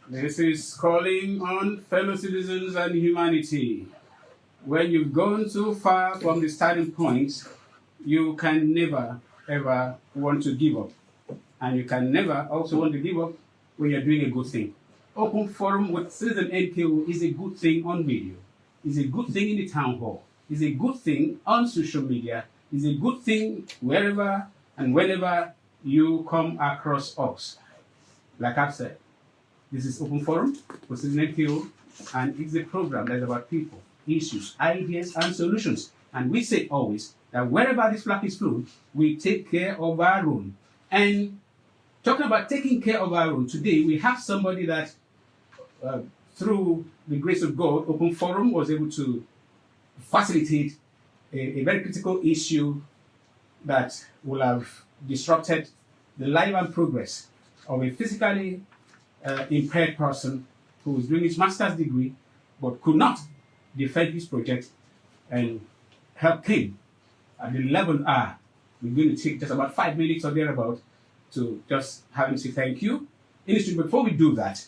This is calling on fellow citizens and humanity. When you've gone too far from the starting point, you can never, ever want to give up. And you can never also want to give up when you're doing a good thing. Open forum with Citizen NKO is a good thing on radio. It's a good thing in the town hall. It's a good thing on social media. It's a good thing wherever and whenever you come across us. Like I've said, this is Open Forum with Citizen NKO, and it's a program that's about people, issues, ideas, and solutions. And we say always that wherever this flag is flown, we take care of our own. And talking about taking care of our own, today we have somebody that, through the grace of God, Open Forum was able to facilitate a very critical issue that will have disrupted the life and progress of a physically impaired person who was doing his master's degree but could not defend his project, and help came at the 11th hour. We're going to take just about 5 minutes or thereabout to just have him say thank you. In the studio, before we do that,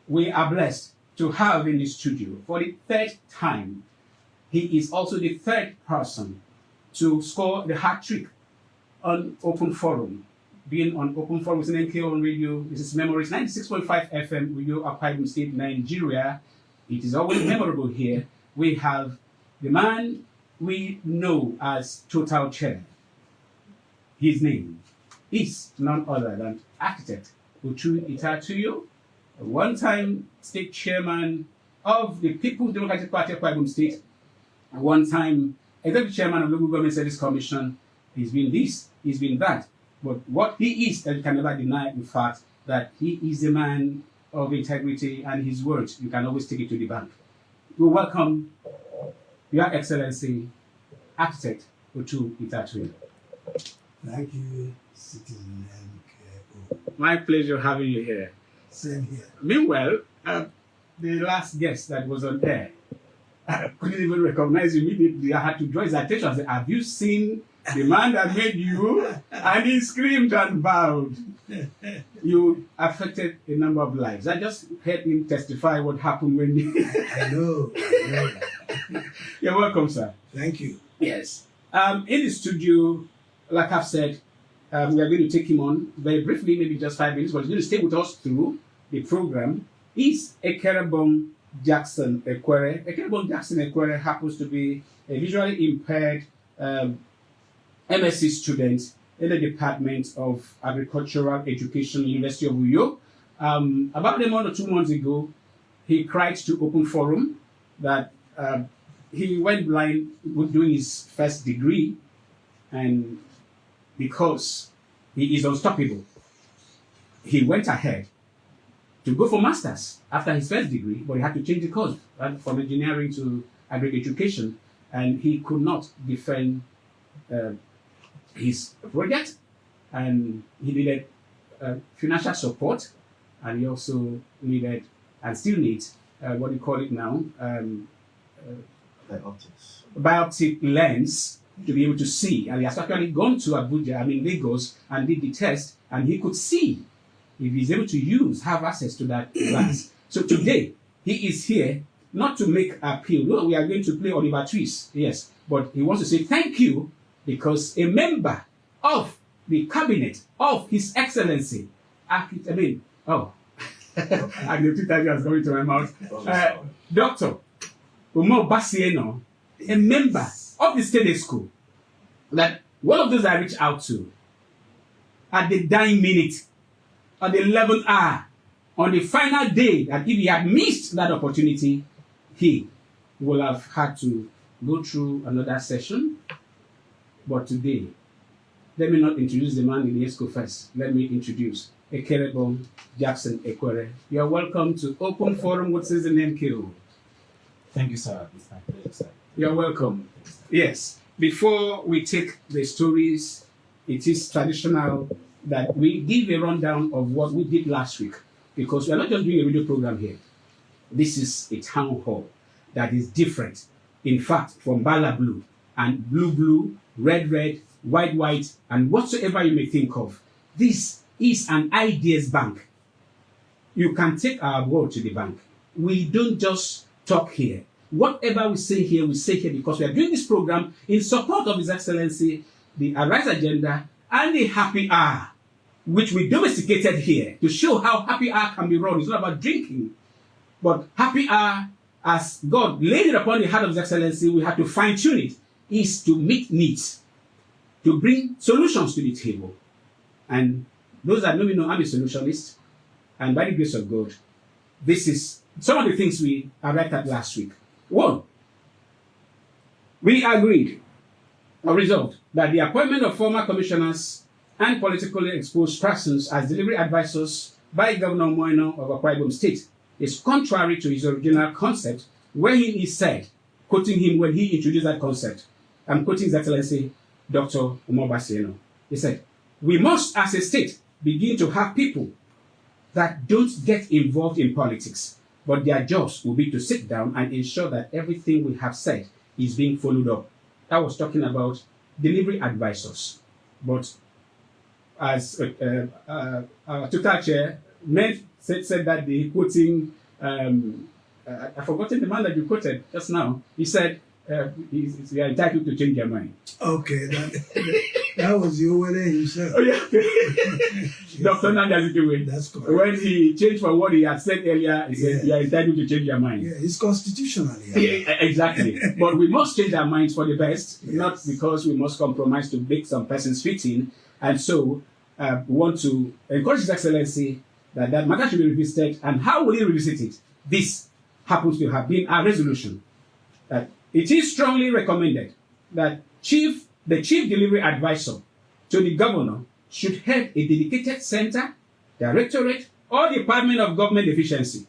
we are blessed to have in the studio for the third time. He is also the third person to score the hat trick on Open Forum. Being on Open Forum with an NKO on radio, this is Memories 96.5 FM, Radio Akwa Ibom State, Nigeria. It is always memorable here. We have the man we know as Total Chair. His name is none other than architect Uchu Itatuyo, a one-time state chairman of the People's Democratic Party of Akwa Ibom State, a one-time executive chairman of the Local Government Service Commission. He's been this, he's been that. But what he is, that you can never deny the fact that he is a man of integrity, and his words, you can always take it to the bank. We welcome Your Excellency, Architect Uchu Itatuyo. Thank you, Citizen NKO. My pleasure having you here. Same here. Meanwhile, the last guest that was on air, I couldn't even recognize you immediately. I had to draw his attention. I said, have you seen the man that made you? And he screamed and bowed. You affected a number of lives. I just heard him testify what happened when you... I know. You're welcome, sir. Thank you. Yes. In the studio, like I've said, we are going to take him on very briefly, maybe just 5 minutes, but he's going to stay with us through the program. He's Ekerebong Jackson Ekwere. Ekerebong Jackson Ekwere happens to be a visually impaired MSc student in the Department of Agricultural Education, University of Uyo. About a month or 2 months ago, he cried to Open Forum that he went blind doing his first degree, and because he is unstoppable, he went ahead to go for masters after his first degree, but he had to change the course from engineering to agri-education, and he could not defend his project, and he needed financial support, and he also needed and still needs what do you call it now, bioptic lens to be able to see. And he has actually gone to Lagos, and did the test, and he could see if he's able to have access to that glass. So today, he is here not to make appeal. No, we are going to play Oliver Twist, yes, but he wants to say thank you because a member of the cabinet of His Excellency, Dr. has come into my mouth, Dr. Umo Basieno, a member of the state school, that one of those I reached out to at the dying minute, at the 11th hour, on the final day, that if he had missed that opportunity, he will have had to go through another session. But today, let me not introduce the man in the ESCO first. Let me introduce Ekerebong Jackson Ekwere. You are welcome to Open Forum with Citizen NKO. Thank you, sir. It's my pleasure, sir. You're welcome. Yes. Before we take the stories, it is traditional that we give a rundown of what we did last week, because we are not just doing a radio program here. This is a town hall that is different, in fact, from Bala Blue and Blue, Red, White, and whatsoever you may think of. This is an ideas bank. you can take our word to the bank. We don't just talk here. Whatever we say here because we are doing this program in support of His Excellency, the Arise Agenda, and the Happy Hour, which we domesticated here to show how Happy Hour can be run. It's not about drinking, but Happy Hour, as God laid it upon the heart of His Excellency, we have to fine-tune it, is to meet needs, to bring solutions to the table. And those that know me know I'm a solutionist, and by the grace of God, this is some of the things we arrived at last week. One, we agreed or resolved that the appointment of former commissioners and politically exposed persons as delivery advisors by Governor Moino of Akwa Ibom State is contrary to his original concept, where he said, quoting him when he introduced that concept, I'm quoting His Excellency Dr. Umar Basieno. He said, we must, as a state, begin to have people that don't get involved in politics, but their jobs will be to sit down and ensure that everything we have said is being followed up. I was talking about delivery advisors, but as our tutor chair said that the quoting, I've forgotten the man that you quoted just now. He said, we are entitled to change their mind. Okay, that was Yowele himself. Oh, yeah. Dr. Nandazikwe. That's correct. When he changed from what he had said earlier, he said, you are entitled to change your mind. Yeah, it's constitutional. Yeah, exactly. But we must change our minds for the best, not because we must compromise to make some persons fit in. And so we want to encourage His Excellency that that matter should be revisited. And how will he revisit it? This happens to have been our resolution. That it is strongly recommended that the chief delivery advisor to the governor should head a dedicated center, directorate, or department of government efficiency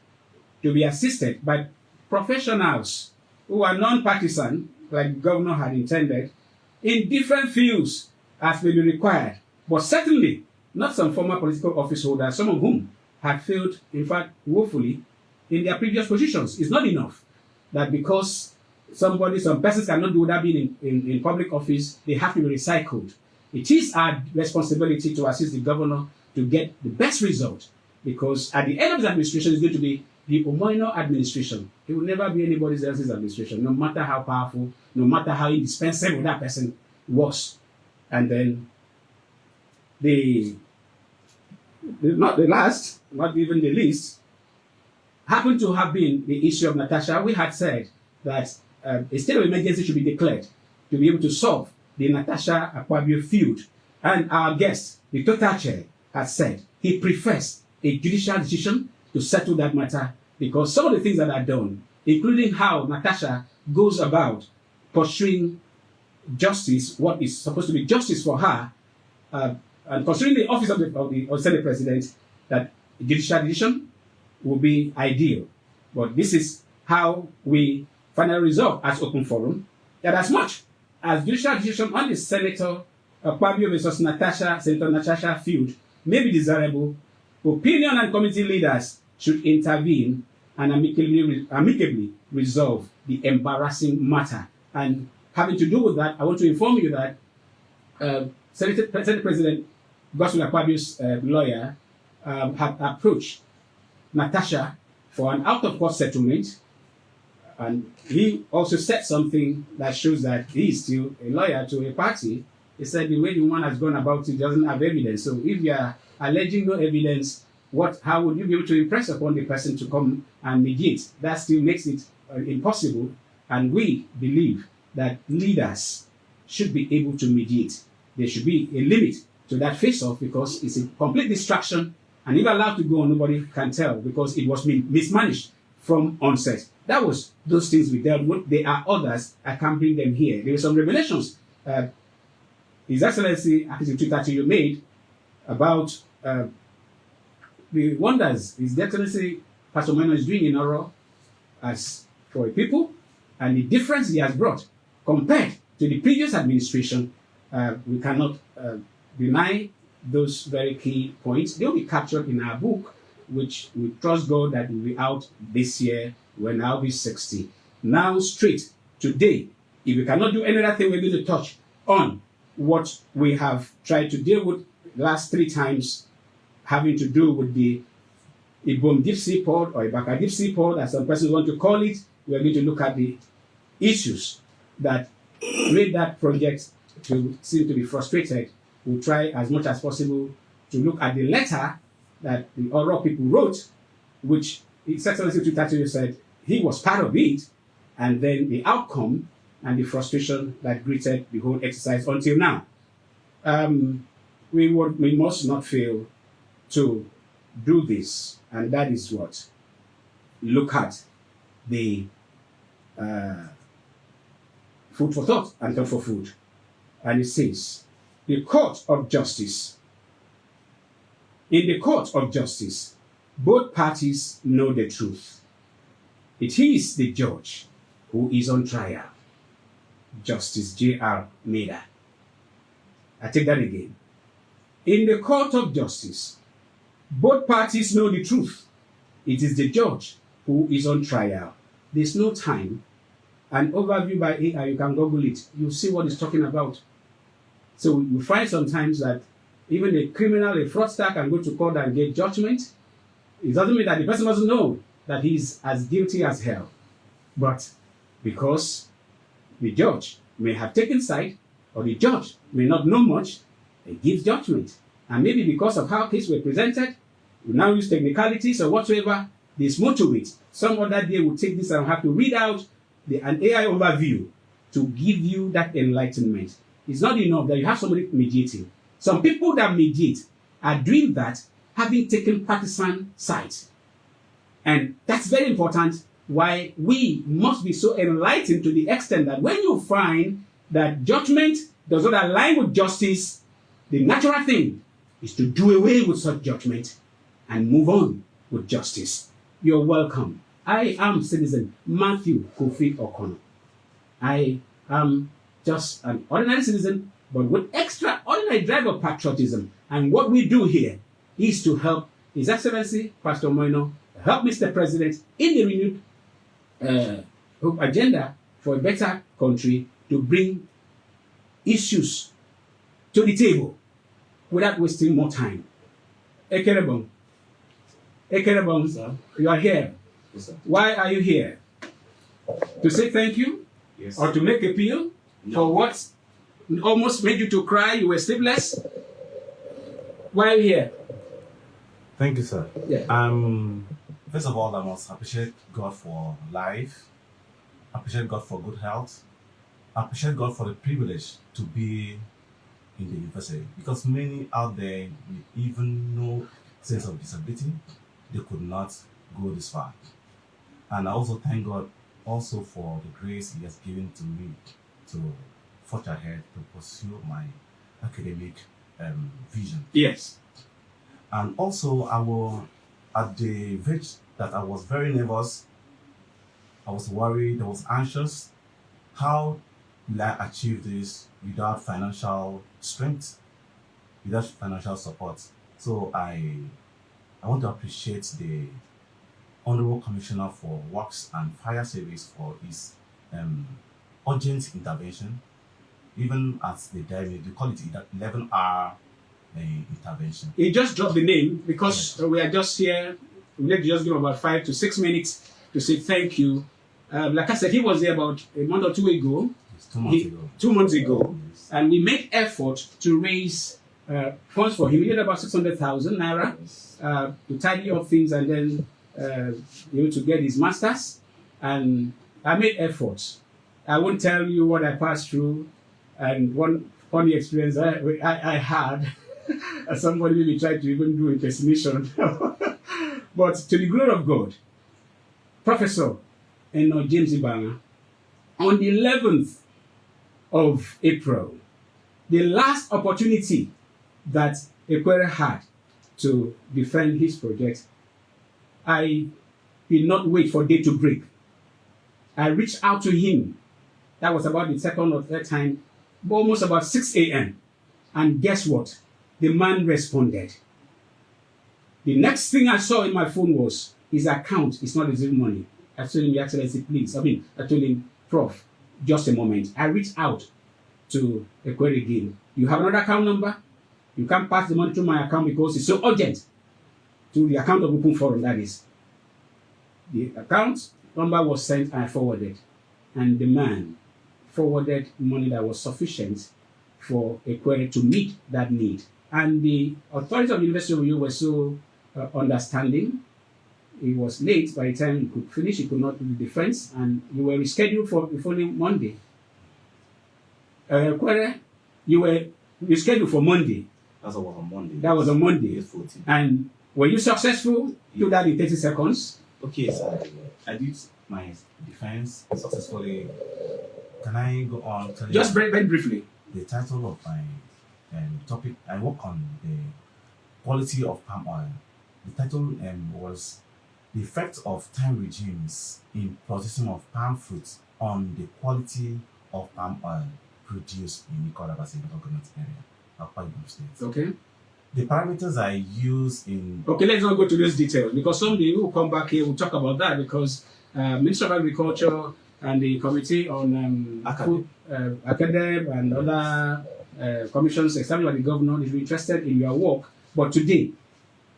to be assisted by professionals who are non-partisan, like the governor had intended, in different fields as may be required, but certainly not some former political office holders, some of whom had failed, in fact, woefully, in their previous positions. It's not enough that because some persons cannot do that being in public office, they have to be recycled. It is our responsibility to assist the governor to get the best result, because at the end of his administration is going to be the Omoino administration. It will never be anybody else's administration, no matter how powerful, no matter how indispensable that person was. And then not the last, not even the least, happened to have been the issue of Natasha. We had said that a state of emergency should be declared to be able to solve the Natasha Akpabio feud. And our guest, the total chair, has said he prefers a judicial decision to settle that matter, because some of the things that are done, including how Natasha goes about pursuing justice, what is supposed to be justice for her, and considering the office of the Senate President, that a judicial decision will be ideal. But this is how we finally resolve as Open Forum that as much as judicial decision on the Senator Akpabio versus Senator Natasha feud may be desirable, opinion and committee leaders should intervene and amicably resolve the embarrassing matter. And having to do with that, I want to inform you that Senate President Godswill Akpabio's lawyer had approached Natasha for an out-of-court settlement, and he also said something that shows that he is still a lawyer to a party. He said the way the woman has gone about it doesn't have evidence. So if you are alleging no evidence, how would you be able to impress upon the person to come and mediate? That still makes it impossible. And we believe that leaders should be able to mediate. There should be a limit to that face-off, because it's a complete distraction, and if allowed to go on, nobody can tell, because it was mismanaged from onset. That was those things we dealt with. There are others. I can't bring them here. There were some revelations His Excellency, at the Twitter you made about the wonders His Excellency Pastor Moino is doing in Oro as for a people, and the difference he has brought compared to the previous administration. We cannot deny those very key points. They will be captured in our book, which we trust God that will be out this year when I'll be 60. Now, straight today, if we cannot do any other thing, we're going to touch on what we have tried to deal with the last 3 times, having to do with the a Bom Deep Sea Port or a Baka Deep Sea Port, as some persons want to call it. We are going to look at the issues that made that project to seem to be frustrated. We'll try as much as possible to look at the letter that the Oro people wrote, which His Excellency Tutatu said he was part of it, and then the outcome and the frustration that greeted the whole exercise until now. We must not fail to do this, and that is what? Look at the food for thought and thought for food. And it says, the court of justice. In the court of justice, both parties know the truth. It is the judge who is on trial. Justice J.R. Maida. I take that again. In the court of justice, both parties know the truth. It is the judge who is on trial. There's no time. An overview by AI, you can Google it. You'll see what it's talking about. So you find sometimes that even a criminal, a fraudster can go to court and get judgment. It doesn't mean that the person doesn't know that he's as guilty as hell. But because the judge may have taken side, or the judge may not know much, they give judgment. And maybe because of how cases were presented, we now use technicalities or whatsoever, there's more to it. Some other day we'll take this and have to read out an AI overview to give you that enlightenment. It's not enough that you have somebody mediating. Some people that mediate are doing that having taken partisan sides. And that's very important, why we must be so enlightened to the extent that when you find that judgment does not align with justice, the natural thing is to do away with such judgment and move on with justice. You're welcome. I am citizen Matthew Kofi Okono. I am just an ordinary citizen, but with extraordinary drive of patriotism. And what we do here is to help His Excellency Pastor Moino, help Mr. President in the renewed agenda for a better country, to bring issues to the table without wasting more time. Ekerebong, Sir? you are here. Yes, sir. Why are you here? To say thank you? Yes. Or to make appeal for what almost made you to cry, you were sleepless? Why are you here? Thank you, sir. Yeah. First of all, I must appreciate God for life, appreciate God for good health, appreciate God for the privilege to be in the university, because many out there with even no sense of disability, they could not go this far. And I also thank God also for the grace He has given to me to forge ahead to pursue my academic vision. Yes. And also, at the verge that I was very nervous, I was worried, I was anxious. How will I achieve this without financial strength, without financial support? So I want to appreciate the Honorable Commissioner for Works and Fire Service for his urgent intervention, even at the time, they call it 11-hour intervention. He just dropped the name because we are just here. We need to just give about 5 to 6 minutes to say thank you. Like I said, he was there about a month or two ago. It's 2 months ago. 2 months ago. Yes. And we made effort to raise funds for him. We did about 600,000 naira to tidy up things and then to get his masters. And I made efforts. I won't tell you what I passed through. And one funny experience I had, somebody maybe tried to even do impersonation. But to the glory of God, Professor James Ibanga, on the 11th of April, the last opportunity that Ekwere had to defend his project, I did not wait for day to break. I reached out to him. That was about the second or third time, almost about 6 a.m. And guess what? The man responded. The next thing I saw in my phone was his account is not receiving money. I told him, Your Excellency, please. I told him, Prof, just a moment. I reached out to Ekwere again. You have another account number? You can't pass the money to my account because it's so urgent. to the account of Open Forum, that is. The account number was sent and forwarded, and the man forwarded money that was sufficient for Ekwere to meet that need. And the authorities of the University of Uyo were so understanding. He was late. By the time he could finish, he could not do the defense, and you were rescheduled for the following Monday. Ekwere, you scheduled for Monday. That was on Monday. That was on Monday. 14. And were you successful? Do that in 30 seconds. Okay, so I did my defense successfully. Can I go on? Just very briefly. The title of my topic, I work on the quality of palm oil. The title was The Effect of Time Regimes in Processing of Palm Fruits on the Quality of Palm Oil Produced in Ikola government area, Akwa Ibom State. Okay. The parameters I use in... Okay, let's not go to those details, because someday we will come back here, we'll talk about that, because Ministry of Agriculture and the Committee on Food, Academic and other commissions established by the governor is interested in your work. But today,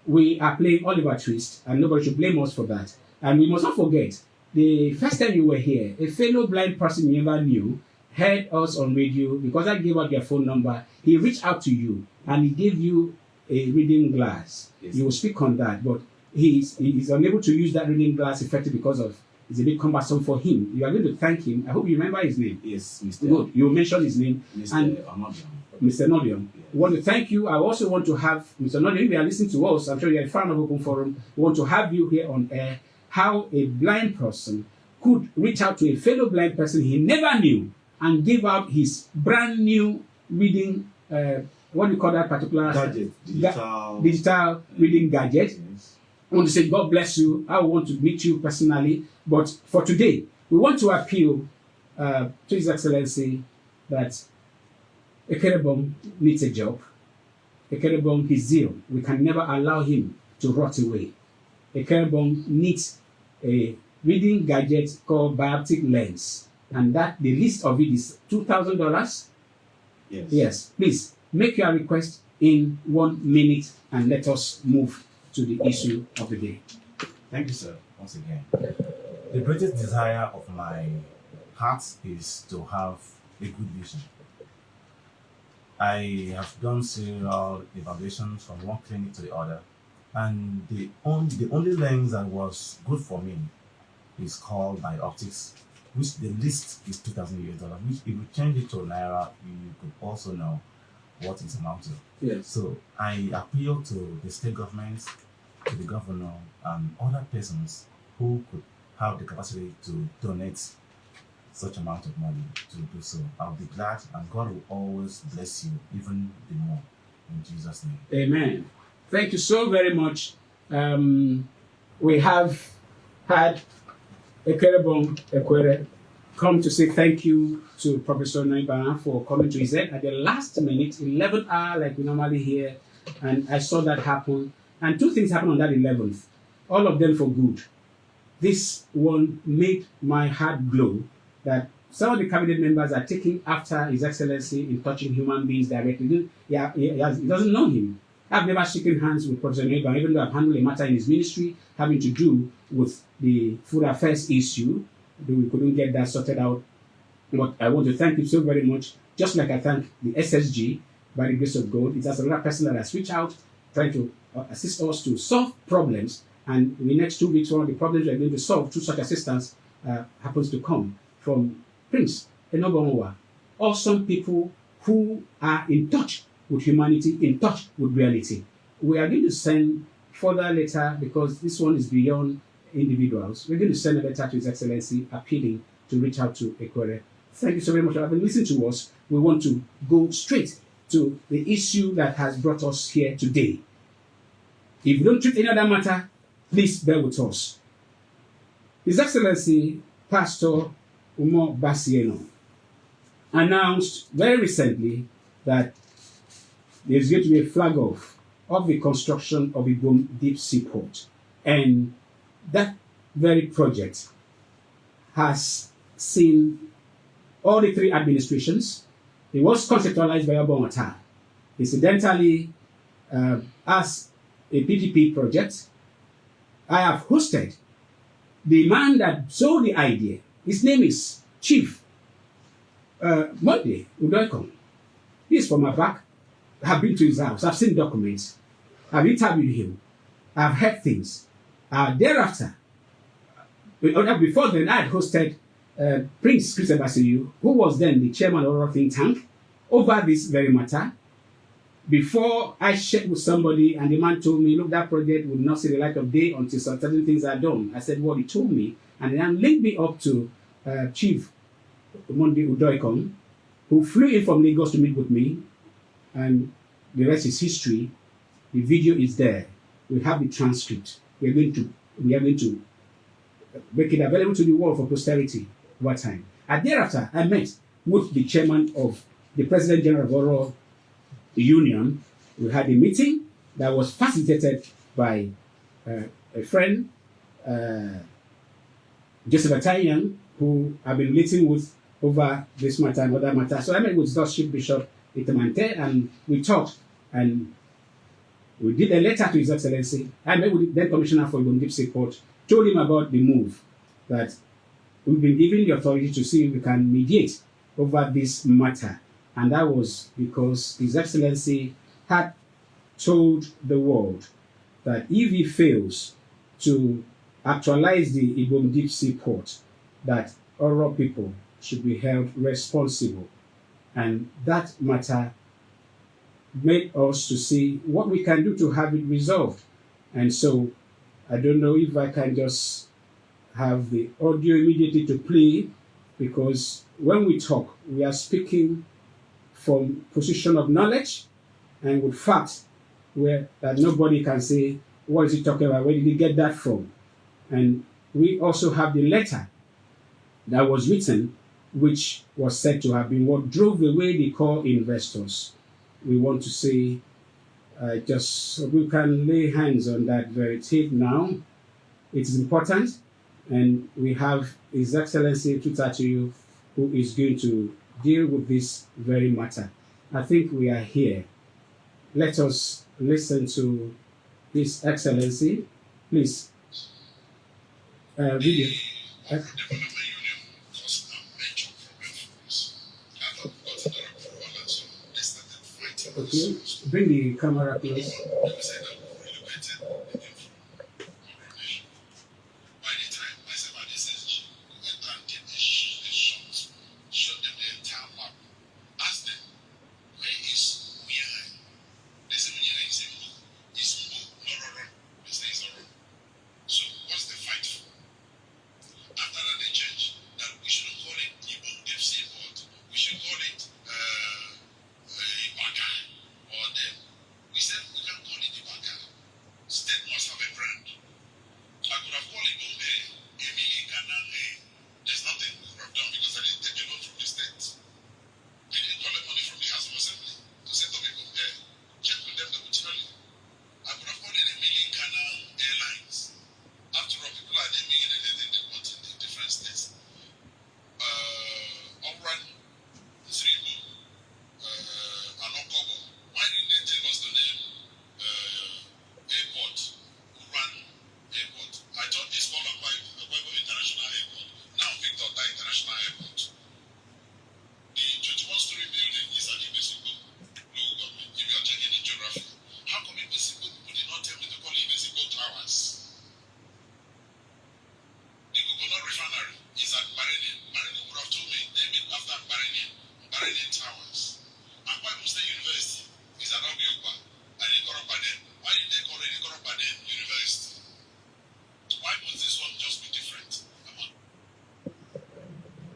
we are playing Oliver Twist, and nobody should blame us for that. And we must not forget, the first time you were here, a fellow blind person you never knew heard us on radio, because I gave out your phone number. He reached out to you, and he gave you a reading glass. Yes. You will speak on that, but he's unable to use that reading glass effectively because of it's a bit cumbersome for him. You are going to thank him. I hope you remember his name. Yes, Mr. Good. You mentioned his name. Mr. And Onodion. Mr. Nodium. Yes. We want to thank you. I also want to have Mr. Nodium, if you are listening to us, I'm sure you're a fan of Open Forum. We want to have you here on air. How a blind person could reach out to a fellow blind person he never knew and give out his brand new reading, what do you call that particular Gadget, digital reading gadget. Yes. I want to say, God bless you. I want to meet you personally. But for today, we want to appeal to His Excellency that Ekerebong needs a job. Ekerebong is zeal. We can never allow him to rot away. Ekerebong needs a reading gadget called Bioptic Lens. And that the list of it is $2,000. Yes. Yes. Please make your request in 1 minute and let us move to the issue of the day. Thank you, sir, once again. The greatest desire of my heart is to have a good vision. I have done several evaluations from one clinic to the other, and the only lens that was good for me is called Bioptics, which the list is $2,000 US, which if you change it to Naira, you could also know what it's amount to. Yes. So I appeal to the state governments, to the governor, and other persons who could have the capacity to donate such amount of money to do so. I'll be glad, and God will always bless you even the more. In Jesus' name. Amen. Thank you so very much. We have had Ekerebong Ekwere come to say thank you to Professor Naibana for coming to his head at the last minute, 11 hour like we normally hear, and I saw that happen. And two things happened on that 11th, all of them for good. This one made my heart glow that some of the cabinet members are taking after His Excellency in touching human beings directly. He doesn't know him. I've never shaken hands with Professor Naibana, even though I've handled a matter in his ministry having to do with the food affairs issue. We couldn't get that sorted out. But I want to thank him so very much, just like I thank the SSG, by the grace of God. It's as another person that has reached out, trying to assist us to solve problems. And in the next 2 weeks, one of the problems we're going to solve through such assistance happens to come from Prince Enogonwa. Awesome people who are in touch with humanity, in touch with reality. We are going to send further letter, because this one is beyond individuals. We're going to send a letter to His Excellency appealing to reach out to Ekwere. Thank you so very much for having listened to us. We want to go straight to the issue that has brought us here today. If you don't treat any other matter, please bear with us. His Excellency Pastor Umo Basieno announced very recently that there's going to be a flag off of the construction of Ibom Deep Sea Port. And that very project has seen all the three administrations. It was conceptualized by Obama. Incidentally, as a PPP project. I have hosted the man that sold the idea. His name is Chief Monday Udoikom. He's from my back. I've been to his house. I've seen documents. I've interviewed him. I've heard things. Thereafter, before then, I had hosted Prince Christopher Basiyu, who was then the chairman of our think tank, over this very matter. Before I shared with somebody and the man told me, look, that project would not see the light of day until certain things are done. I said, well, he told me, and then linked me up to Chief Monday Udoikom, who flew in from Lagos to meet with me, and the rest is history. The video is there. We have the transcript. We are going to make it available to the world for posterity over time. And thereafter, I met with the chairman of the President General of Oro Union. We had a meeting that was facilitated by a friend, Joseph Atayan, who I've been meeting with over this matter and other matters. So I met with Chief Bishop Itamante, and we talked, and we did a letter to His Excellency. I met with the then Commissioner for Ibom Deep Sea Port, told him about the move, that we've been given the authority to see if we can mediate over this matter. And that was because His Excellency had told the world that if he fails to actualize the Ibom Deep Sea Port, that Oro people should be held responsible. And that matter made us to see what we can do to have it resolved. And so I don't know if I can just have the audio immediately to play, because when we talk, we are speaking from position of knowledge and with facts, where that nobody can say, what is he talking about? Where did he get that from? And we also have the letter that was written, which was said to have been what drove away the core investors. We want to say, just so we can lay hands on that very tape now. It is important, and we have His Excellency Tutatiyu, who is going to deal with this very matter. I think we are here. Let us listen to His Excellency. Please, video. Okay, bring the camera close.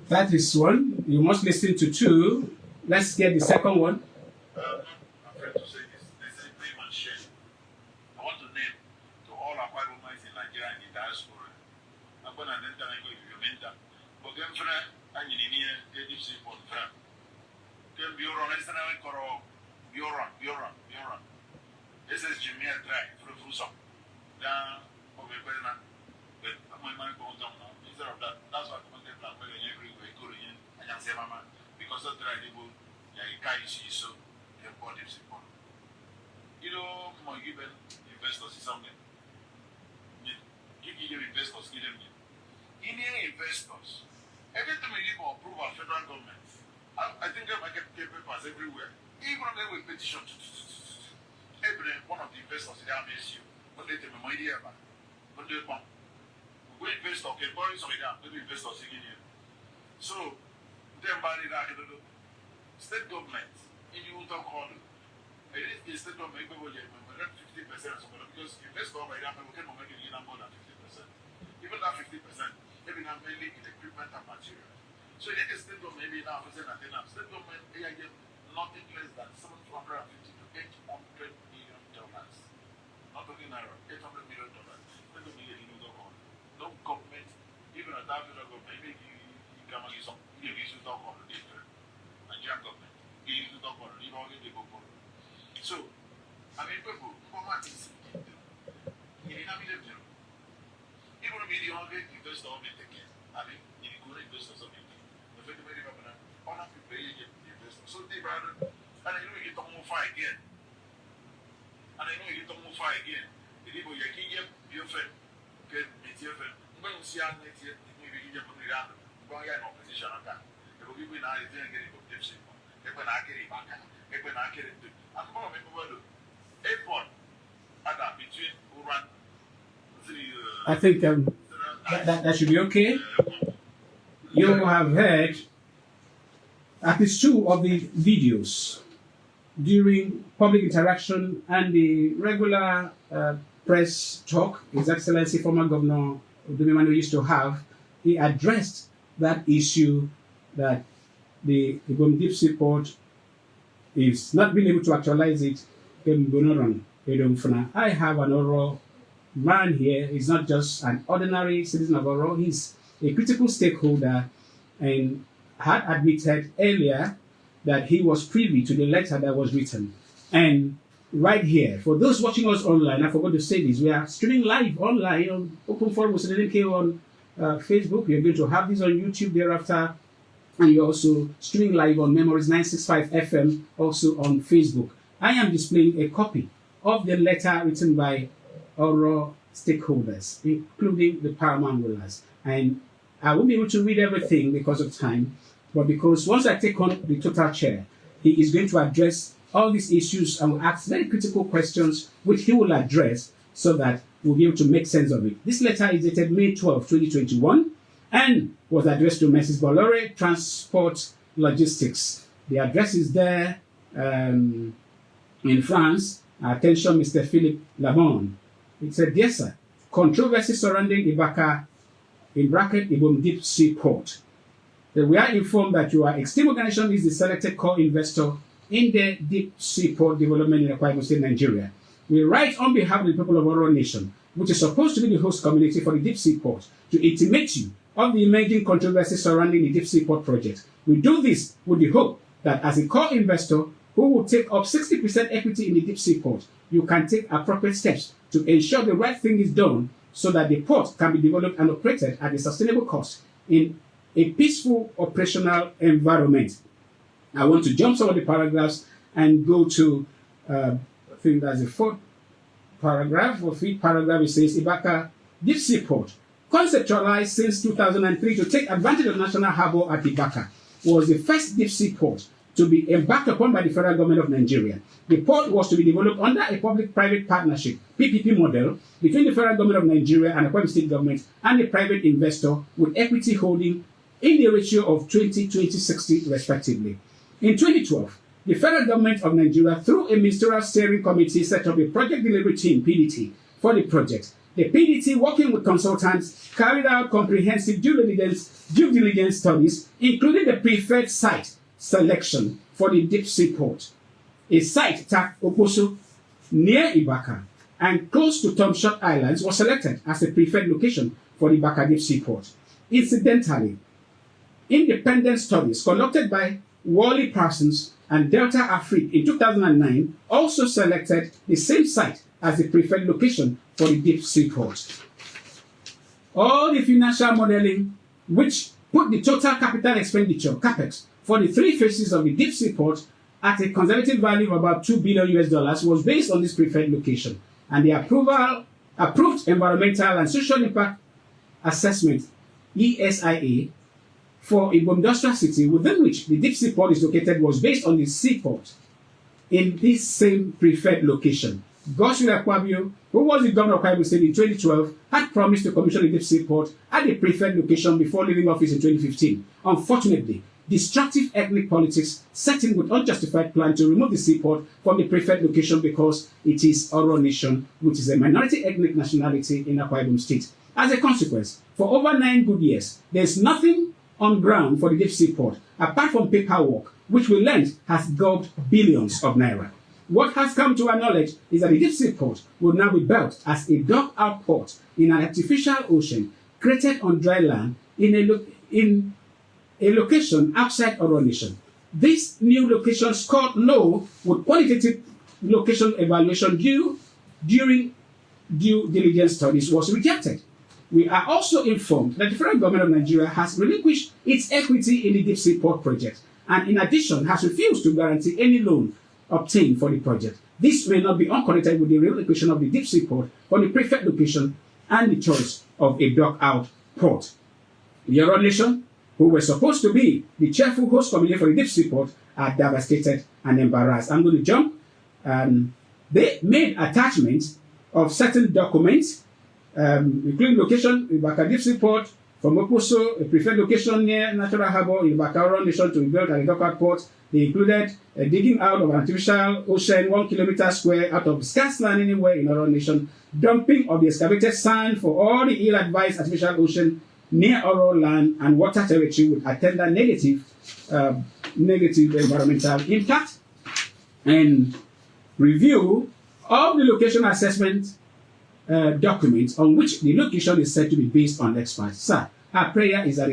That is one. You must listen to two. Let's get the second one. I'm afraid to say this. This is pretty much shame. I want to name to all our Bible-minds in Nigeria and the diaspora. I'm going to name them and go to your mentor. But I'm friend, and you need to deep sea for friend. Then Bureau, let's say, Bureau. This is Jimmy Drive for the Fuso. Now, we're going to, but my mind goes down now. Instead of that, that's why I'm going to plan every way, go in, and I say, Mama, because of the right people, you can't see so, you're body support. You know, my given, investors is something. Give investors, give them. Indian investors, every time you give approval federal government, I think I get papers everywhere. Even when we petition every one of the investors in the MSU, when they tell me my idea about when they want we invest okay, borrow some idea, maybe investors in here. So then by the state government, if you don't call it is the state government will get 50% or something because investors by that we can make it more than 50%. Even that 50%, maybe not mainly in equipment and material. So it is state government maybe now state government they get nothing less than $750 to $800 million. Not only naira, $800 million. No government, even a federal government, maybe you can use some issues talk on the Nigerian government. You use to talk on the So, I mean, people, what is it? You didn't have it. Even if you don't get investors on it again, I mean, you go to investors on it. The fact that you're going to honor people, you get investors. So, they rather, and I know you get to move far again. The people you can get your friend, get your friend. When you see how next year, maybe you get put it out, go get an opposition on that. There will be when I didn't get it from Dipsy. They're going to get it back. They're going to get it. I'm going to make a word. Airport, between Uran. I think that should be okay. You have heard at least two of the videos during public interaction and the regular press talk His Excellency former Governor Udumimanu used to have. He addressed that issue that the Ibom Deep Sea Port is not being able to actualize it. I have an Oro man here. He's not just an ordinary citizen of Oro. He's a critical stakeholder and had admitted earlier that he was privy to the letter that was written. And right here, for those watching us online, I forgot to say this, we are streaming live online on Open Forum with LNK on Facebook. You're going to have this on YouTube thereafter. And you're also streaming live on Memories 965 FM, also on Facebook. I am displaying a copy of the letter written by Oro stakeholders, including the paramount rulers. And I won't be able to read everything because of time, but because once I take on the total chair, he is going to address all these issues and will ask very critical questions, which he will address so that we'll be able to make sense of it. This letter is dated May 12, 2021, and was addressed to Mrs. Bolloré Transport Logistics. The address is there in France. Attention, Mr. Philippe Labon. It said, "Dear sir, controversy surrounding Ibaka, in bracket, Ibom Deep Sea Port. We are informed that your Extreme Organization is the selected core investor in the Deep Sea Port development in Akwa Ibom State, Nigeria. We write on behalf of the people of Oro Nation, which is supposed to be the host community for the Deep Sea Port, to intimate you of the emerging controversy surrounding the Deep Sea Port project. We do this with the hope that as a core investor who will take up 60% equity in the Deep Sea Port, you can take appropriate steps to ensure the right thing is done so that the port can be developed and operated at a sustainable cost in a peaceful operational environment." I want to jump some of the paragraphs and go to, I think that's the fourth paragraph or fifth paragraph. It says, Ibaka Deep Sea Port, conceptualized since 2003 to take advantage of National Harbour at Ibaka, was the first deep sea port to be embarked upon by the federal government of Nigeria. The port was to be developed under a public-private partnership, PPP model, between the federal government of Nigeria and the Akwa Ibom State government and a private investor with equity holding in the ratio of 20-20-60 respectively. In 2012, the federal government of Nigeria, through a ministerial steering committee, set up a project delivery team, PDT, for the project. The PDT, working with consultants, carried out comprehensive due diligence studies, including the preferred site selection for the deep sea port. A site tagged Oposo near Ibaka and close to Tom Shot Islands was selected as a preferred location for the Ibaka deep sea port. Incidentally, independent studies conducted by Wally Parsons and Delta Afrique in 2009 also selected the same site as the preferred location for the deep sea port. All the financial modeling, which put the total capital expenditure, capex, for the three phases of the deep sea port at a conservative value of about $2 billion, was based on this preferred location. and the approved environmental and social impact assessment (ESIA) for Ibom Industrial City, within which the deep sea port is located, was based on the seaport in this same preferred location. Godswill Akpabio, who was the governor of Akwa Ibom State in 2012, had promised to commission the deep sea port at the preferred location before leaving office in 2015. Unfortunately, destructive ethnic politics set in with unjustified plan to remove the seaport from the preferred location because it is Oro Nation, which is a minority ethnic nationality in Akwa Ibom State. As a consequence, for over 9 good years, there is nothing on ground for the deep sea port, apart from paperwork, which we learned has gulped billions of naira. What has come to our knowledge is that the deep sea port will now be built as a dock-out port in an artificial ocean created on dry land in a location outside Oro Nation. This new location scored low with qualitative location evaluation during due diligence studies was rejected. We are also informed that the federal government of Nigeria has relinquished its equity in the deep sea port project, and in addition has refused to guarantee any loan obtained for the project. This may not be unconnected with the relocation of the deep sea port from the preferred location and the choice of a dock-out port. The Oro Nation, who were supposed to be the cheerful host community for the deep sea port, are devastated and embarrassed. I'm going to jump. They made attachments of certain documents, including location, Ibaka Deep Sea Port, from Oposo, a preferred location near Natural Harbour in Ibaka Oro Nation to be built at the dock-out port. They included digging out of an artificial ocean 1 kilometer square out of scarce land anywhere in Oro Nation, dumping of the excavated sand for all the ill-advised artificial ocean near Oro land and water territory with attendant negative environmental impact, and review of the location assessment documents on which the location is said to be based on experts. Sir, our prayer is that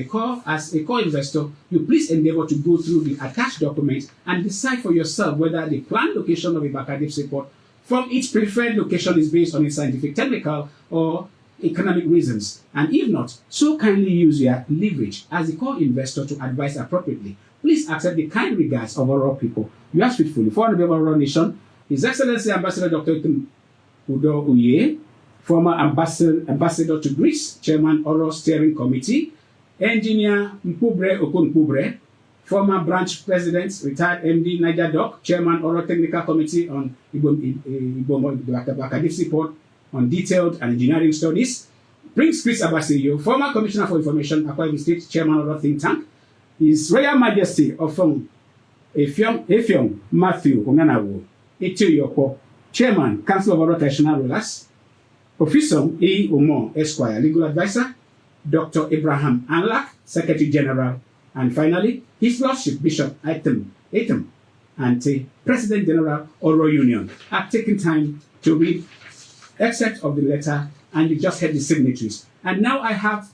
as a core investor, you please endeavor to go through the attached documents and decide for yourself whether the planned location of Ibaka Deep Sea Port from its preferred location is based on its scientific, technical, or economic reasons. And if not, so kindly use your leverage as a core investor to advise appropriately. Please accept the kind regards of our people. Yours faithfully, for the Oro Nation, His Excellency Ambassador Dr. Udo Uye, former ambassador to Greece, Chairman Oro Steering Committee, Engineer Mpubre Okunpubre, former branch president, retired MD Niger Dock, Chairman Oro Technical Committee on Ibaka Deep Sea Port on detailed and engineering studies, Prince Chris Abasiyo, former Commissioner for Information, Akwa Ibom State, Chairman Oro Think Tank, His Royal Majesty of Effiong Matthew Onanawo, Etio Yoko, Chairman, Council of Oro Traditional Rulers, Professor E. Omo, Esquire, Legal Advisor, Dr. Abraham Anlak, Secretary General, and finally, His Lordship Bishop Atem Ante, President General, Oro Union, have taken time to read excerpts of the letter, and you just heard the signatories. And now I have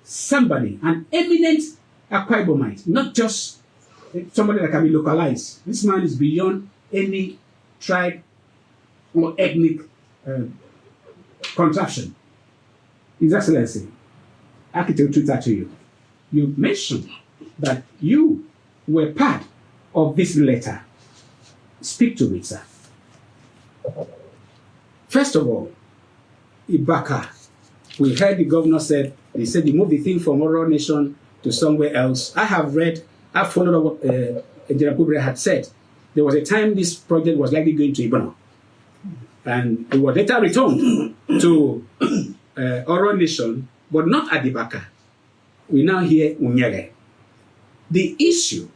somebody, an eminent Akwa Ibomite, not just somebody that can be localized. This man is beyond any tribe or ethnic contraption. His Excellency, I can tell that to you. You mentioned that you were part of this letter. Speak to me, sir. First of all, Ibaka, we heard the governor said, they said they moved the thing from Oro Nation to somewhere else. I've followed up what Engineer Pubre had said. There was a time this project was likely going to Ibano. And it was later returned to Oro Nation, but not at Ibaka. We now hear Unyere. The issue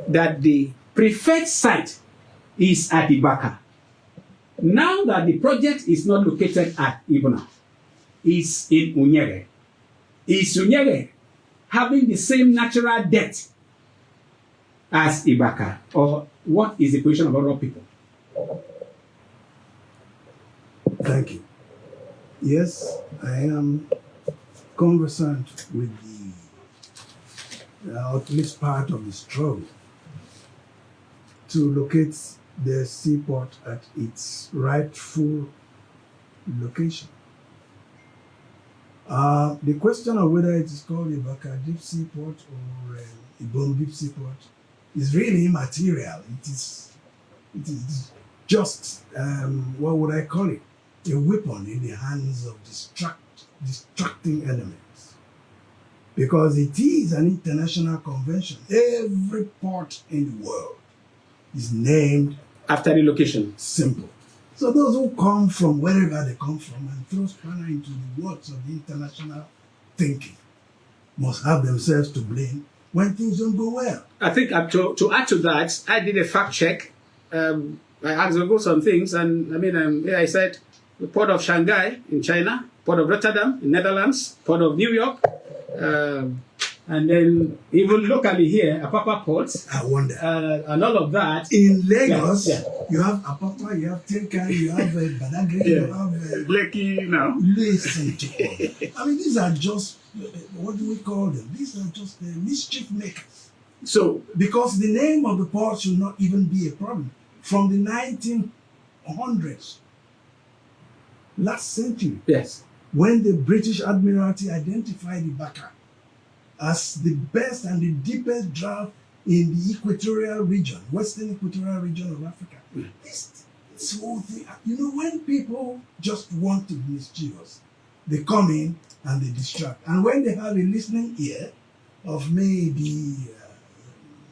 that the preferred site is at Ibaka. Now that the project is not located at Ibana, it's in Unyere. Is Unyere having the same natural depth as Ibaka? Or what is the position of our people? Thank you. Yes, I am conversant with the at least part of the struggle to locate the seaport at its rightful location. The question of whether it is called Ibaka Deep Sea Port or Ibom Deep Sea Port is really immaterial. It is just, what would I call it? a weapon in the hands of distracting enemies. Because it is an international convention. Every port in the world is named After the location. simple. So those who come from wherever they come from and throw spanner into the works of the international thinking must have themselves to blame when things don't go well. I think to add to that, I did a fact check. I asked Google some things, and I said the port of Shanghai in China, port of Rotterdam in Netherlands, port of New York, and then even locally here, Apapa Port, I wonder. and all of that. In Lagos, Yeah. you have Apapa, you have Tenkan, you have Badagry, you have Lekki now. listen to all. I mean, these are just, what do we call them? These are just mischief makers. So Because the name of the port should not even be a problem. From the 1900s, last century, yes, when the British Admiralty identified Ibaka as the best and the deepest drought in the equatorial region, western equatorial region of Africa. This whole thing, when people just want to be mischievous, they come in and they distract. And when they have a listening ear of maybe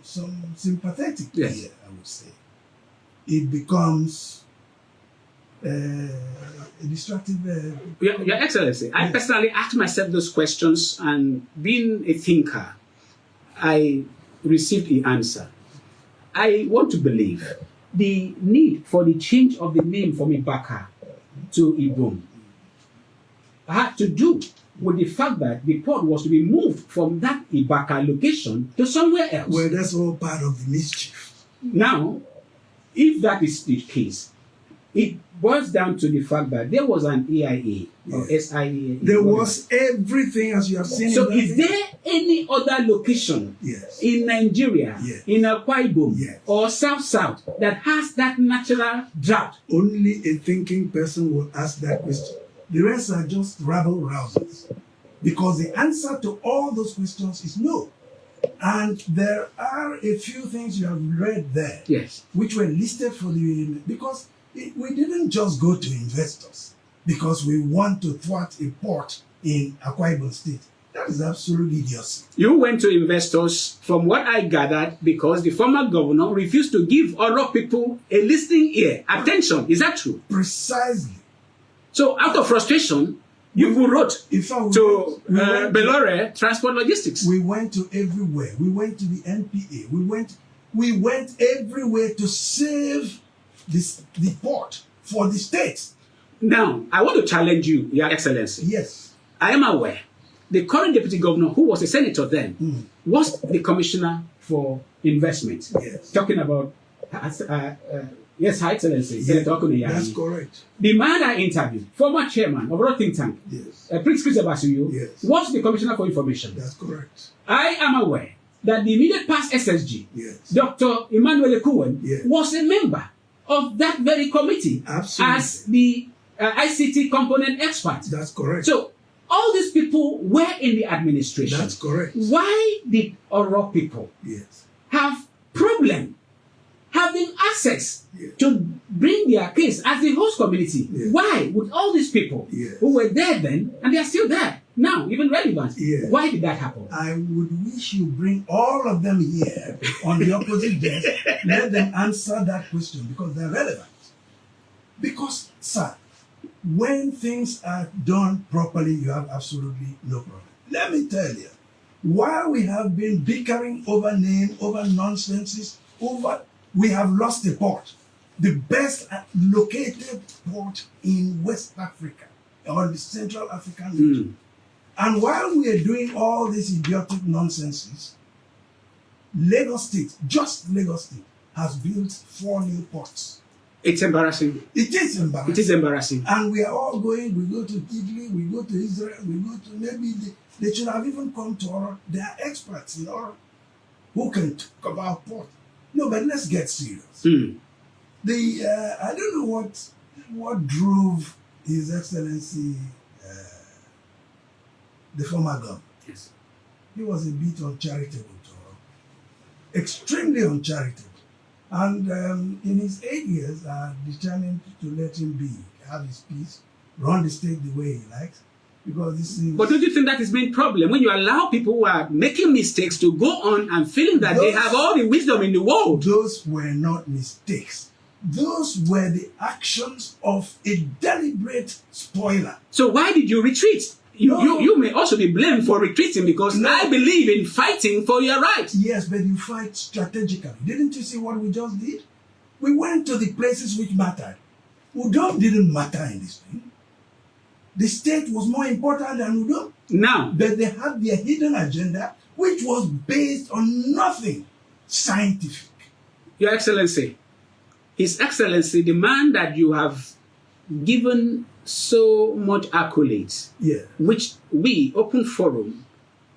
some sympathetic Yes. ear, I would say, it becomes a destructive. Your Excellency, I personally asked myself those questions, and being a thinker, I received the answer. I want to believe the need for the change of the name from Ibaka to Ibom had to do with the fact that the port was to be moved from that Ibaka location to somewhere else. Well, that's all part of the mischief. Now, if that is the case, it boils down to the fact that there was an EIA or SIA. There was everything as you have seen. So, in is there any other location Yes. in Nigeria, Yes. in Akwa Ibom, Yes. or South that has that natural drought? Only a thinking person will ask that question. The rest are just rabble rousers. Because the answer to all those questions is no. And there are a few things you have read there, Yes. which were listed for because we didn't just go to investors because we want to thwart a port in Akwa Ibom State. That is absolutely idiocy. You went to investors, from what I gathered, because the former governor refused to give Oro people a listening ear. Attention, is that true? Precisely. So, out of frustration, you wrote In fact, to we went Belore Transport Logistics. We went to everywhere. We went to the NPA. We went everywhere to save the port for the states. Now, I want to challenge you, Your Excellency. Yes. I am aware the current deputy governor, who was a senator then, was the commissioner for investment. Yes. Talking about, yes, Her Excellency, Senator Okuneyemi. That's correct. The man I interviewed, former chairman of Road Think Tank, Yes. Prince Chris Abasuyo, Yes. was the commissioner for information. That's correct. I am aware that the immediate past SSG, Yes. Dr. Emmanuel Ekuwen, Yes. was a member of that very committee Absolutely. as the ICT component expert. That's correct. So, all these people were in the administration. That's correct. Why did Oro people Yes. have problem having access Yes. to bring their case as the host community? Yes. Why would all these people Yes. who were there then, and they are still there now, even relevant, Yes. why did that happen? I would wish you bring all of them here on the opposite desk. Let them answer that question because they're relevant. Because, sir, when things are done properly, you have absolutely no problem. Let me tell you, while we have been bickering over name, over nonsenses, we have lost the port, the best located port in West Africa or the Central African region. And while we are doing all these idiotic nonsenses, Lagos State, just Lagos State, has built 4 new ports. It's embarrassing. It is embarrassing. It is embarrassing. And we are all going, we go to Italy, we go to Israel, we go to maybe they should have even come to Oro. They are experts in Oro who can talk about port. No, but let's get serious. I don't know what drove His Excellency, the former governor. Yes. He was a bit uncharitable to Oro. Extremely uncharitable. And in his 8 years, I determined to let him be have his peace, run the state the way he likes, because this is. But don't you think that is main problem when you allow people who are making mistakes to go on and feeling that they have all the wisdom in the world? Those were not mistakes. Those were the actions of a deliberate spoiler. So why did you retreat? You may also be blamed for retreating because I believe in fighting for your rights. Yes, but you fight strategically. Didn't you see what we just did? We went to the places which mattered. Udom didn't matter in this thing. The state was more important than Udom. Now, But they had their hidden agenda, which was based on nothing scientific. Your Excellency, His Excellency, the man that you have given so much accolades, Yeah. which we, Open Forum,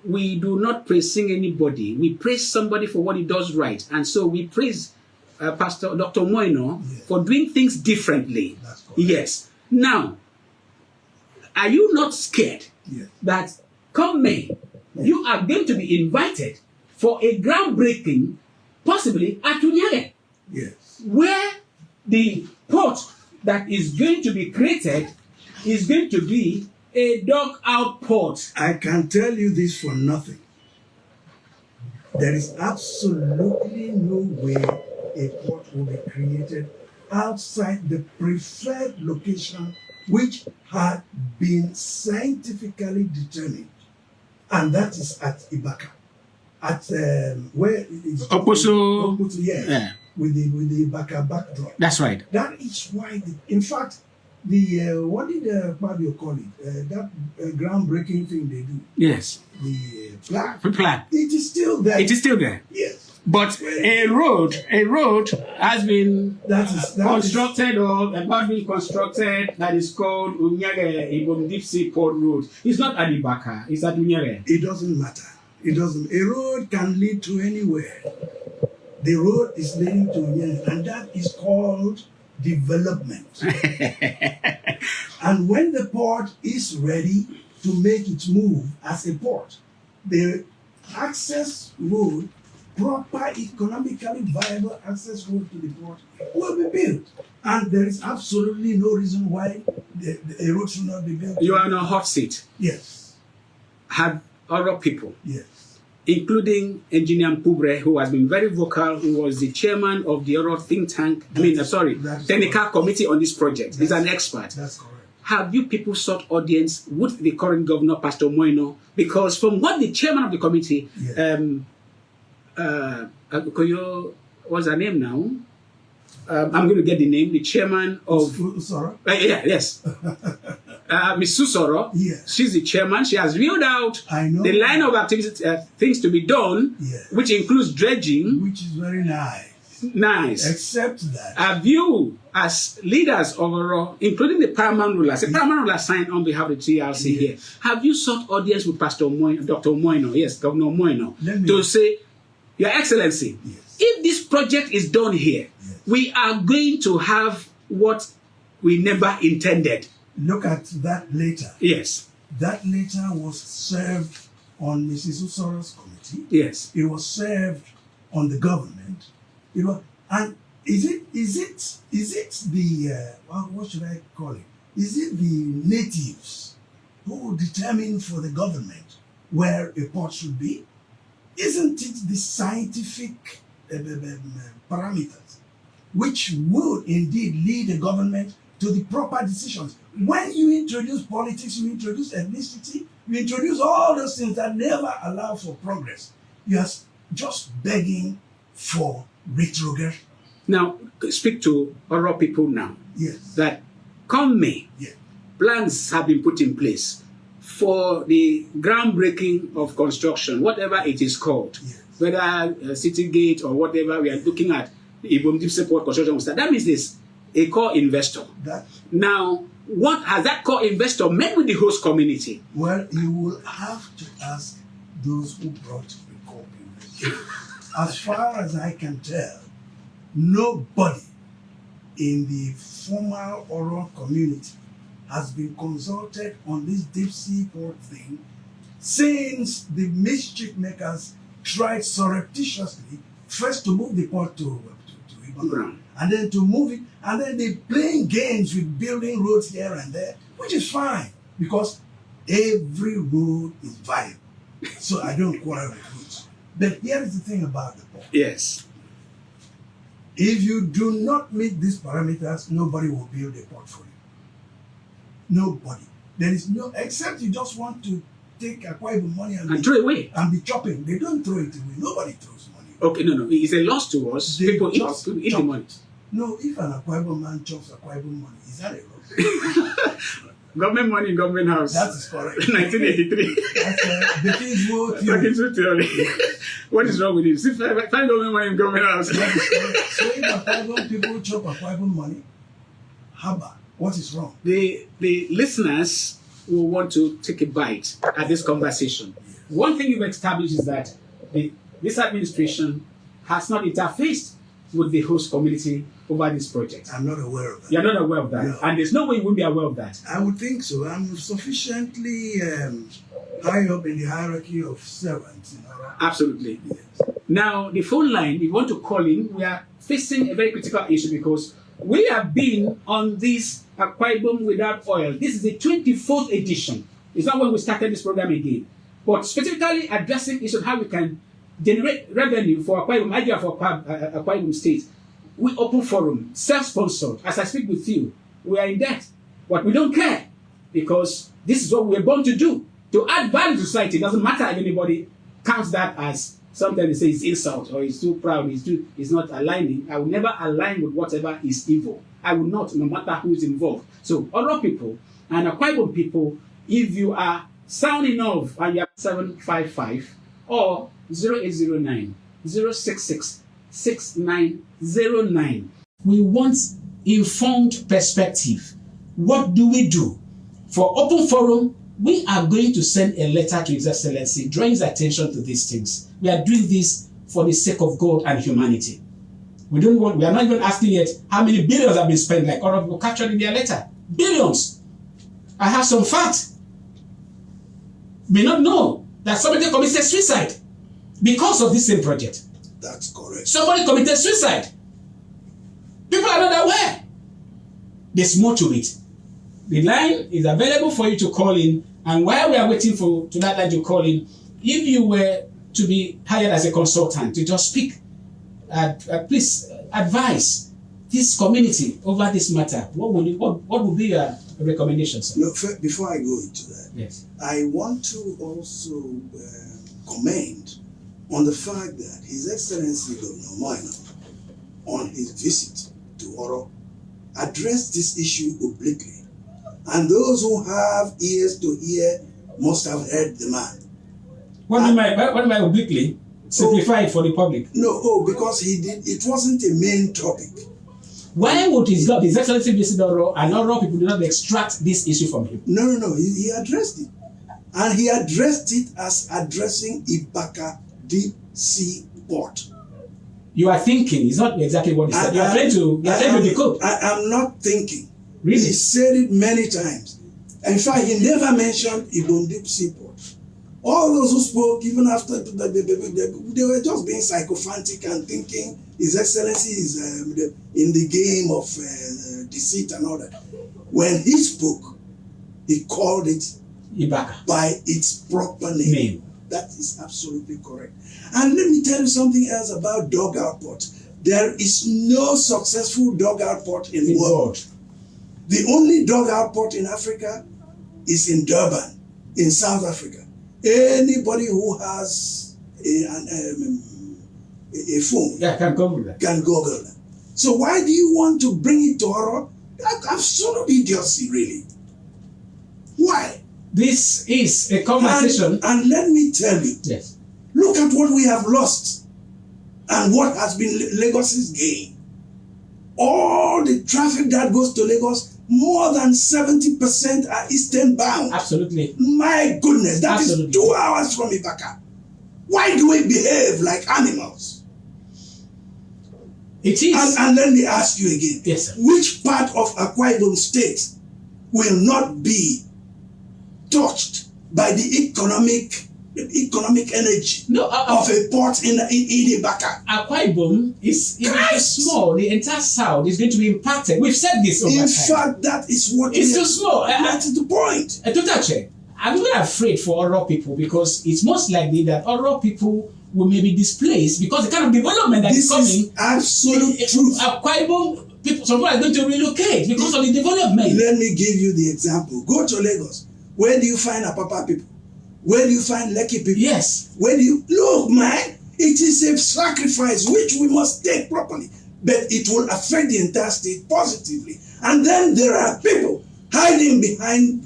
we do not praise anybody. We praise somebody for what he does right. And so we praise Pastor Dr. Moino for doing things differently. That's correct. Yes. Now, are you not scared Yes. that come May, you are going to be invited for a groundbreaking, possibly at Unyale, Yes. where the port that is going to be created is going to be a dug-out port. I can tell you this for nothing. There is absolutely no way a port will be created outside the preferred location which had been scientifically determined. And that is at Ibaka. At where is Oposo. Oposo, yes. Yeah. With the Ibaka backdrop. That's right. That is why, in fact, the what did Fabio call it? That groundbreaking thing they do, Yes. the plaque. Free plan. It is still there. It is still there. Yes. But a road has been That is constructed or about being constructed that is called Unyage Ibom Port Road. It's not at Ibaka, it's at Unyage. It doesn't matter. It doesn't. A road can lead to anywhere. The road is leading to Unyage, and that is called development. And when the port is ready to make its move as a port, the access road, proper economically viable access road to the port will be built. And there is absolutely no reason why a road should not be built. You are on a hot seat. Yes, Have other people, yes, including Engineer Mpubre, who has been very vocal, who was the chairman of the Oro think tank, technical committee on this project. He's an expert. that's correct. Have you people sought audience with the current governor, Pastor Moino? Because from what the chairman of the committee, Yes. Koyo, what's her name now? I'm going to get the name. The chairman of Sorry? yes, Ms. Susoro. Yes. She's the chairman. She has reeled out I know. the line of activities, things to be done, Yes. which includes dredging. Which is very nice. Nice. Except that. Have you, as leaders overall, including the paramount rulers, the paramount ruler signed on behalf of the TRC here, have you sought audience with Pastor Moino, Dr. Moino, yes, Governor Moino, Let me- to say, Your Excellency, Yes. if this project is done here, Yes. we are going to have what we never intended. Look at that later. Yes, That letter was served on Mrs. Usoro's committee. yes. It was served on the government. It was, and is it the what should I call it? Is it the natives who determine for the government where a port should be? Isn't it the scientific parameters which would indeed lead the government to the proper decisions? When you introduce politics, you introduce ethnicity, you introduce all those things that never allow for progress. You are just begging for retrogression. Now, speak to other people now Yes. that come May, Yeah. plans have been put in place for the groundbreaking of construction, whatever it is called, Yes. whether City Gate or whatever we are looking at, Ibom Deep Sea Port construction will start. That means this, a core investor. That Now, what has that core investor met with the host community? well, you will have to ask those who brought the core investment. As far as I can tell, nobody in the formal oral community has been consulted on this deep sea port thing since the mischief makers tried surreptitiously first to move the port to ground. And then to move it, and then they playing games with building roads here and there, which is fine because every road is viable. So I don't quarrel with roads. But here is the thing about the port. Yes. If you do not meet these parameters, nobody will build a port for you. Nobody. There is no, except you just want to take Akwa Ibom money And throw it away. and be chopping. They don't throw it away. Nobody throws money away. Okay, no. It's a loss to us. They People just eat the chop. money. No, if an Akwa Ibom man chops Akwa Ibom money, is that a loss? Government money in government house. That is correct. 1983. That's the things will Talking to theory. What is wrong with it? See, find government money in government house. That is correct. So if Akwa Ibom people chop Akwa Ibom money, haba, what is wrong? The listeners will want to take a bite at this conversation. One thing you've established is that this administration has not interfaced with the host community over this project. I'm not aware of that. You're not aware of that. No. And there's no way you won't be aware of that. I would think so. I'm sufficiently high up in the hierarchy of servants. Absolutely. Yes. Now, the phone line, if you want to call in, we are facing a very critical issue because we have been on this Akwa Ibom without oil. This is the 24th edition. It's not when we started this program again. But specifically addressing issues how we can generate revenue for Akwa Ibom, idea for Akwa Ibom State. We open forum, self-sponsored. As I speak with you, we are in debt. But we don't care because this is what we're born to do. To add value to society. It doesn't matter if anybody counts that as something they say is insult or he's too proud, he's not aligning. I will never align with whatever is evil. I will not, no matter who's involved. So other people and Akwa Ibom people, if you are sound enough and you have 755 or 0809 066 6909. We want informed perspective. What do we do? For Open Forum, we are going to send a letter to His Excellency drawing his attention to these things. We are doing this for the sake of God and humanity. We are not even asking yet how many billions have been spent, like other people captured in their letter. Billions. I have some facts. May not know that somebody committed suicide because of this same project. That's correct. Somebody committed suicide. People are not aware. There's more to it. The line is available for you to call in, and while we are waiting for that line to call in, if you were to be hired as a consultant to just speak, please advise this community over this matter. What would be your recommendation, sir? No, before I go into that, Yes. I want to also comment on the fact that His Excellency Governor Moina, on his visit to Oro, addressed this issue obliquely. And those who have ears to hear must have heard the man. What do I obliquely simplify it for the public? No, because it wasn't a main topic. Why would His Excellency visit Oro and Oro people do not extract this issue from him? No, he addressed it. And he addressed it as addressing Ibaka Deep Sea Port. You are thinking, it's not exactly what he said. You are trying to decode. I'm not thinking. Really? He said it many times. In fact, he never mentioned Ibom Deep Sea Port. All those who spoke, even after, they were just being sycophantic and thinking His Excellency is in the game of deceit and all that. When he spoke, he called it Ibaka. by its proper name. That is absolutely correct. And let me tell you something else about dugout port. There is no successful dugout port in the world. The only dugout port in Africa is in Durban, in South Africa. Anybody who has a phone can Google that. can Google that. So why do you want to bring it to Oro? Absolute idiocy, really. Why? This is a conversation. And let me tell you, Yes. look at what we have lost and what has been Lagos's gain. All the traffic that goes to Lagos, more than 70% are eastern bound. Absolutely. My goodness, that Absolutely. is 2 hours from Ibaka. Why do we behave like animals? It is. And let me ask you again. Yes, sir. Which part of Akwa Ibom State will not be touched by the economic economic energy No, of a port in Ibaka. Akwa Ibom is even small. The entire south is going to be impacted. We've said this over In time. fact, that is what It's too small. That is the point. Tutache, I'm even afraid for Oro people because it's most likely that Oro people will maybe displaced because the kind of development that is This is coming. absolute truth. Akwa Ibom people, some people are going to relocate because of the development. Let me give you the example. Go to Lagos. Where do you find Apapa people? Where do you find Lekki people? Yes. Where do you look, man? It is a sacrifice which we must take properly, but it will affect the entire state positively. And then there are people hiding behind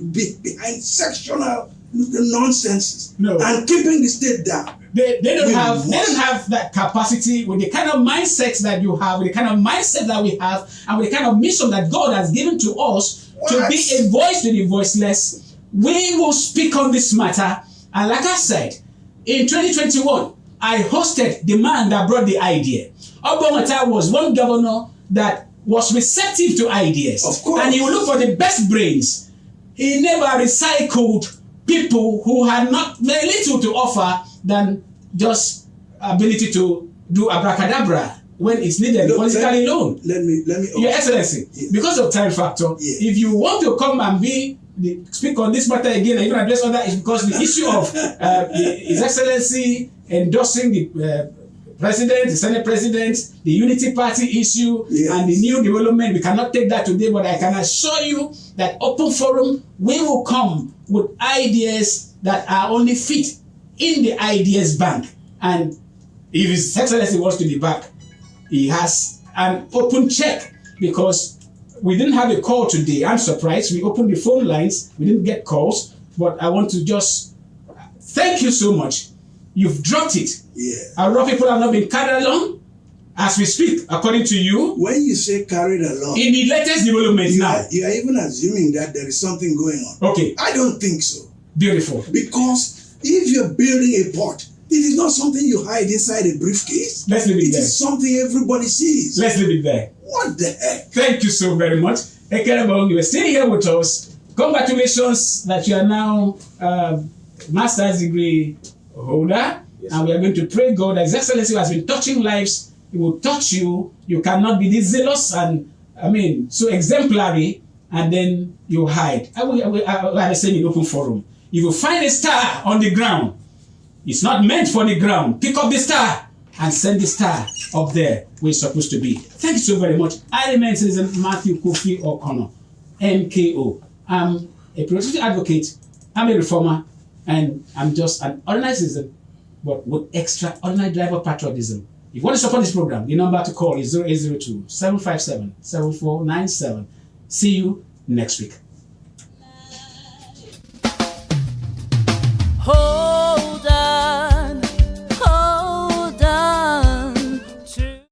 sectional nonsense and keeping the state down. They don't have that capacity with the kind of mindset that you have, with the kind of mindset that we have, and with the kind of mission that God has given to us to be a voice to the voiceless. We will speak on this matter. And like I said, in 2021, I hosted the man that brought the idea. Obomata was one governor that was receptive to ideas. Of course. And he would look for the best brains. He never recycled people who had not very little to offer than just ability to do abracadabra when it's needed politically alone. Let me Your Excellency, yes. because of time factor, Yes. if you want to come and speak on this matter again and even address other is because the issue of His Excellency endorsing the President, the Senate President, the Unity Party issue, yes. and the new development, we cannot take that today, but I can assure you that Open Forum, we will come with ideas that are only fit in the ideas bank. And if His Excellency wants to be back, he has an open check because we didn't have a call today. I'm surprised. We opened the phone lines. We didn't get calls. But I want to just thank you so much. You've dropped it. Yeah. Our people have not been carried along as we speak, according to you. When you say carried along, In the latest development you now. are even assuming that there is something going on. Okay, I don't think so. beautiful. Because if you're building a port, it is not something you hide inside a briefcase. Let's leave it It there. is something everybody sees. Let's leave it there. What the heck? Thank you so very much. Ekerebong, you are still here with us. Congratulations that you are now master's degree holder. Yes. And we are going to pray God that His Excellency has been touching lives. He will touch you. You cannot be this zealous and, so exemplary, and then you hide. I have saying in Open Forum. If you find a star on the ground, it's not meant for the ground. Pick up the star and send the star up there where it's supposed to be. Thank you so very much. I remain Citizen Matthew Kofi O'Connor, MKO. I'm a progressive advocate. I'm a reformer, and I'm just an ordinary citizen, but with extraordinary drive of patriotism. If you want to support this program, the number to call is 0802-757-7497. See you next week. Oh.